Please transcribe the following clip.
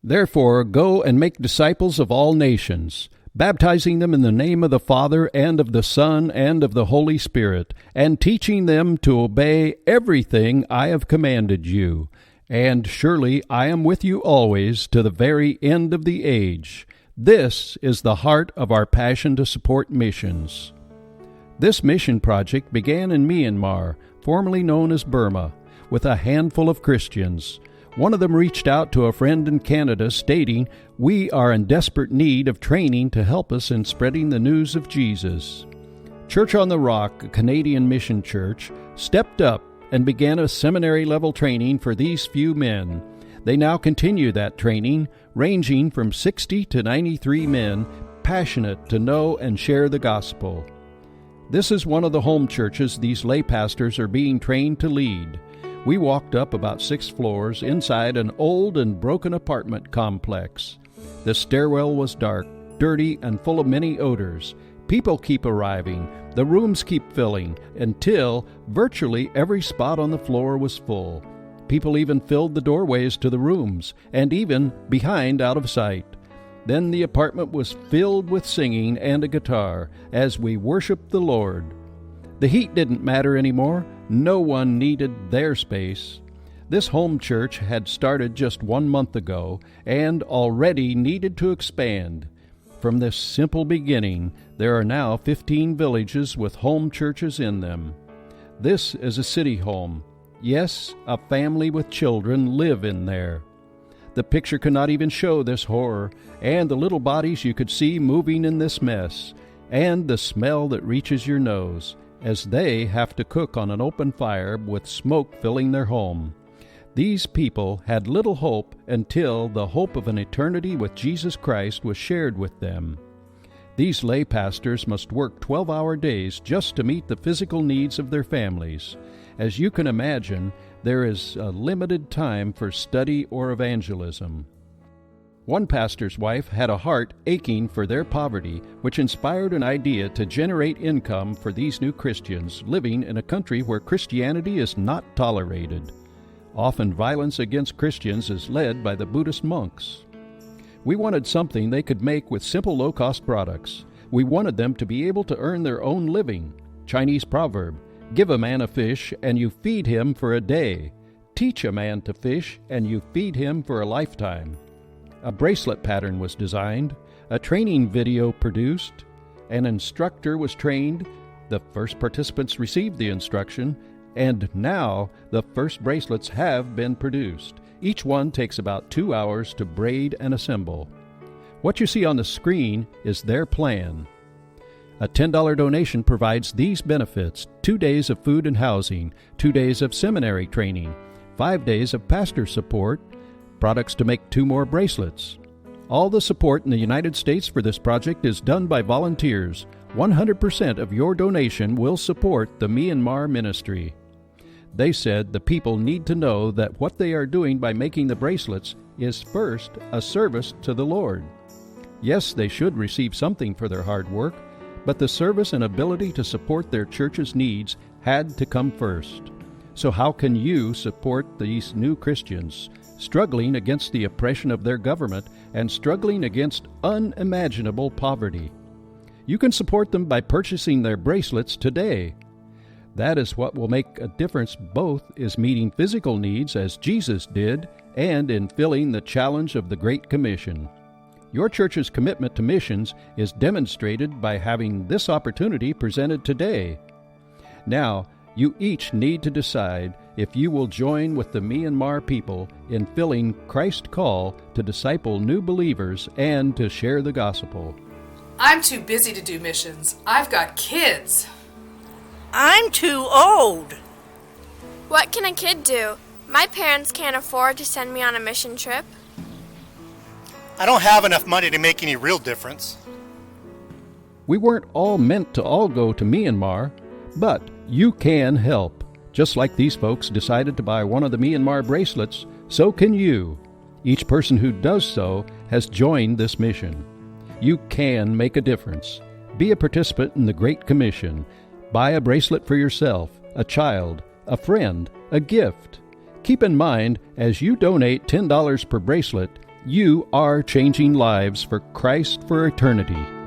Therefore, go and make disciples of all nations, baptizing them in the name of the Father, and of the Son, and of the Holy Spirit, and teaching them to obey everything I have commanded you. And surely I am with you always to the very end of the age. This is the heart of our passion to support missions. This mission project began in Myanmar, formerly known as Burma, with a handful of Christians. One of them reached out to a friend in Canada stating, "We are in desperate need of training to help us in spreading the news of Jesus." Church on the Rock, a Canadian mission church, stepped up and began a seminary-level training for these few men. They now continue that training, ranging from 60 to 93 men, passionate to know and share the gospel. This is one of the home churches these lay pastors are being trained to lead. We walked up about 6 floors inside an old and broken apartment complex. The stairwell was dark, dirty, and full of many odors. People keep arriving. The rooms keep filling until virtually every spot on the floor was full. People even filled the doorways to the rooms, and even behind out of sight. Then the apartment was filled with singing and a guitar as we worshiped the Lord. The heat didn't matter anymore. No one needed their space. This home church had started just 1 month ago and already needed to expand. From this simple beginning, there are now 15 villages with home churches in them. This is a city home. Yes, a family with children live in there. The picture cannot even show this horror, and the little bodies you could see moving in this mess, and the smell that reaches your nose, as they have to cook on an open fire with smoke filling their home. These people had little hope until the hope of an eternity with Jesus Christ was shared with them. These lay pastors must work 12-hour days just to meet the physical needs of their families. As you can imagine, there is a limited time for study or evangelism. One pastor's wife had a heart aching for their poverty, which inspired an idea to generate income for these new Christians living in a country where Christianity is not tolerated. Often violence against Christians is led by the Buddhist monks. We wanted something they could make with simple low-cost products. We wanted them to be able to earn their own living. Chinese proverb, "Give a man a fish, and you feed him for a day. Teach a man to fish, and you feed him for a lifetime." A bracelet pattern was designed, a training video produced, an instructor was trained, the first participants received the instruction, and now the first bracelets have been produced. Each one takes about 2 hours to braid and assemble. What you see on the screen is their plan. A $10 donation provides these benefits: 2 days of food and housing, 2 days of seminary training, 5 days of pastor support, products to make 2 more bracelets. All the support in the United States for this project is done by volunteers. 100% of your donation will support the Myanmar ministry. They said the people need to know that what they are doing by making the bracelets is first a service to the Lord. Yes, they should receive something for their hard work, but the service and ability to support their church's needs had to come first. So how can you support these new Christians struggling against the oppression of their government and struggling against unimaginable poverty? You can support them by purchasing their bracelets today. That is what will make a difference. Both is meeting physical needs as Jesus did and in filling the challenge of the Great Commission. Your church's commitment to missions is demonstrated by having this opportunity presented today. Now, you each need to decide if you will join with the Myanmar people in filling Christ's call to disciple new believers and to share the gospel. I'm too busy to do missions. I've got kids. I'm too old. What can a kid do? My parents can't afford to send me on a mission trip. I don't have enough money to make any real difference. We weren't all meant to all go to Myanmar, but you can help. Just like these folks decided to buy one of the Myanmar bracelets, so can you. Each person who does so has joined this mission. You can make a difference. Be a participant in the Great Commission. Buy a bracelet for yourself, a child, a friend, a gift. Keep in mind, as you donate $10 per bracelet, You are changing lives for Christ for eternity.